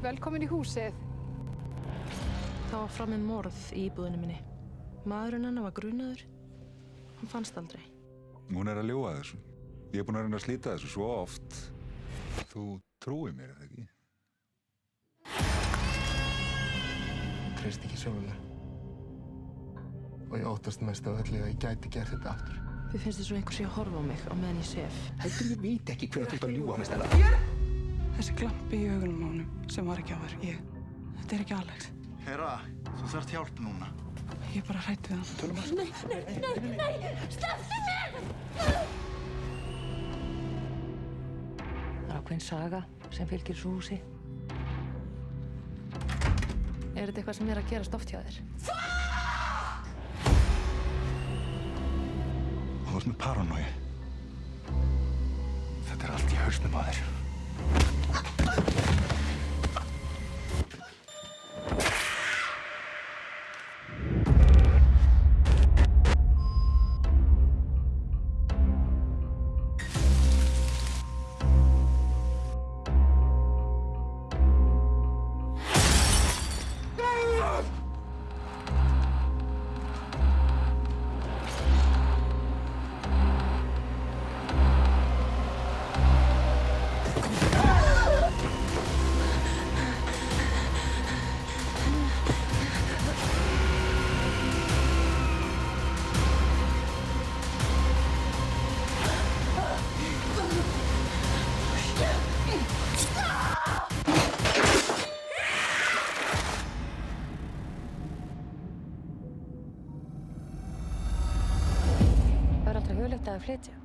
Velkomin í húsið. Það var framið morð í íbúðinni minni. Maðurinn hennar var grunaður. Hann fannst aldrei. Hún er að ljúga þessu. Ég er búinn að reyna að slíta þessu svo oft. Þú trúir mér, eða ekki? Ég treysti ekki sjálfum mér. Og ég óttast mest af öllu að ég gæti gert þetta aftur. Þið finnst þess að einhver sé að horfa á mig á meðan ég sef. Heldur ég veit ekki hver þú ert að ljúga með Stella. Þessi glampi í augunum á honum sem var ekki á þér. Þetta er ekki Alex. Hera, þú þarft hjálp núna. Ég er bara hrædd við hann. Tölum að Nei, slepptu mér! Það er ákveðin saga sem fylgir þessu húsi. Er þetta eitthvað sem er að gerast oft hjá þér? Þú ert með paranoia. Þetta er allt í hausnum á þér. Það er aldrei hugleitt að flytja.